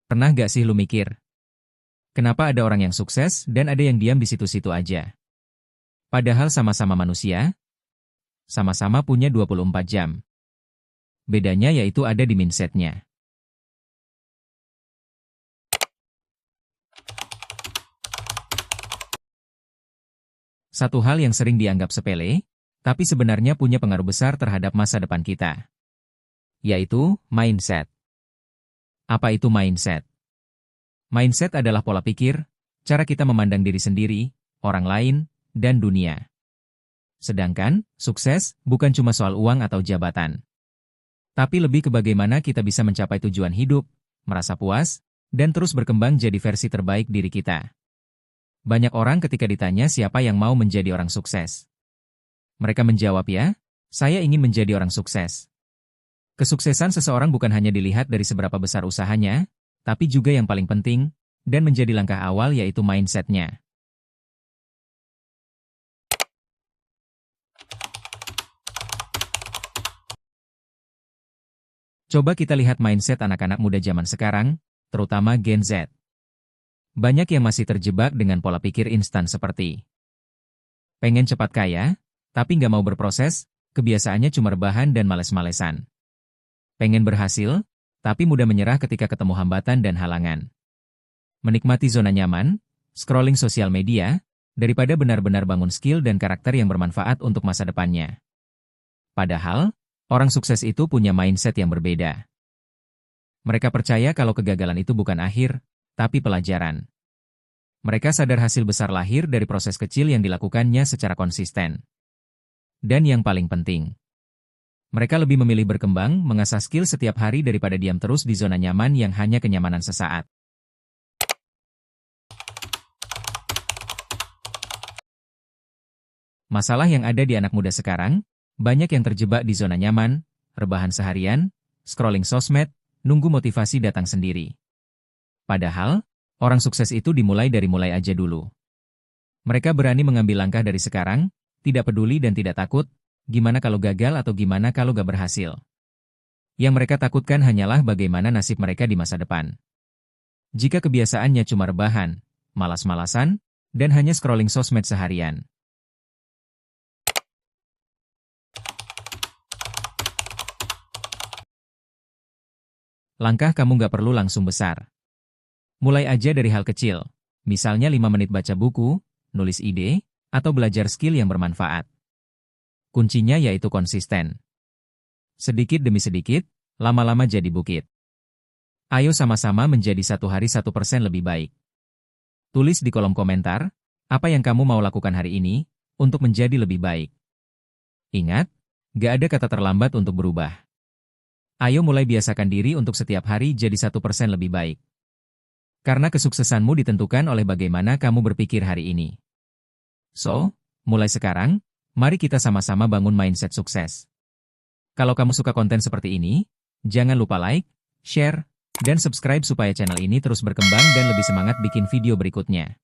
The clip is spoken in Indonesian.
Pernah gak sih lu mikir, kenapa ada orang yang sukses dan ada yang diam di situ-situ aja? Padahal sama-sama manusia, sama-sama punya 24 jam. Bedanya yaitu ada di mindsetnya. Satu hal yang sering dianggap sepele, tapi sebenarnya punya pengaruh besar terhadap masa depan kita, yaitu mindset. Apa itu mindset? Mindset adalah pola pikir, cara kita memandang diri sendiri, orang lain, dan dunia. Sedangkan, sukses bukan cuma soal uang atau jabatan. Tapi lebih ke bagaimana kita bisa mencapai tujuan hidup, merasa puas, dan terus berkembang jadi versi terbaik diri kita. Banyak orang ketika ditanya siapa yang mau menjadi orang sukses. Mereka menjawab ya, saya ingin menjadi orang sukses. Kesuksesan seseorang bukan hanya dilihat dari seberapa besar usahanya, tapi juga yang paling penting, dan menjadi langkah awal yaitu mindset-nya. Coba kita lihat mindset anak-anak muda zaman sekarang, terutama Gen Z. Banyak yang masih terjebak dengan pola pikir instan seperti pengen cepat kaya, tapi nggak mau berproses, kebiasaannya cuma rebahan dan males-malesan. Pengen berhasil, tapi mudah menyerah ketika ketemu hambatan dan halangan. Menikmati zona nyaman, scrolling sosial media, daripada benar-benar bangun skill dan karakter yang bermanfaat untuk masa depannya. Padahal, orang sukses itu punya mindset yang berbeda. Mereka percaya kalau kegagalan itu bukan akhir, tapi pelajaran. Mereka sadar hasil besar lahir dari proses kecil yang dilakukannya secara konsisten. Dan yang paling penting, mereka lebih memilih berkembang, mengasah skill setiap hari daripada diam terus di zona nyaman yang hanya kenyamanan sesaat. Masalah yang ada di anak muda sekarang, banyak yang terjebak di zona nyaman, rebahan seharian, scrolling sosmed, nunggu motivasi datang sendiri. Padahal, orang sukses itu dimulai dari mulai aja dulu. Mereka berani mengambil langkah dari sekarang, tidak peduli dan tidak takut, gimana kalau gagal atau gimana kalau gak berhasil. Yang mereka takutkan hanyalah bagaimana nasib mereka di masa depan. Jika kebiasaannya cuma rebahan, malas-malasan, dan hanya scrolling sosmed seharian. Langkah kamu gak perlu langsung besar. Mulai aja dari hal kecil, misalnya 5 menit baca buku, nulis ide, atau belajar skill yang bermanfaat. Kuncinya yaitu konsisten. Sedikit demi sedikit, lama-lama jadi bukit. Ayo sama-sama menjadi 1 hari 1% lebih baik. Tulis di kolom komentar, apa yang kamu mau lakukan hari ini, untuk menjadi lebih baik. Ingat, gak ada kata terlambat untuk berubah. Ayo mulai biasakan diri untuk setiap hari jadi 1% lebih baik. Karena kesuksesanmu ditentukan oleh bagaimana kamu berpikir hari ini. So, mulai sekarang, mari kita sama-sama bangun mindset sukses. Kalau kamu suka konten seperti ini, jangan lupa like, share, dan subscribe supaya channel ini terus berkembang dan lebih semangat bikin video berikutnya.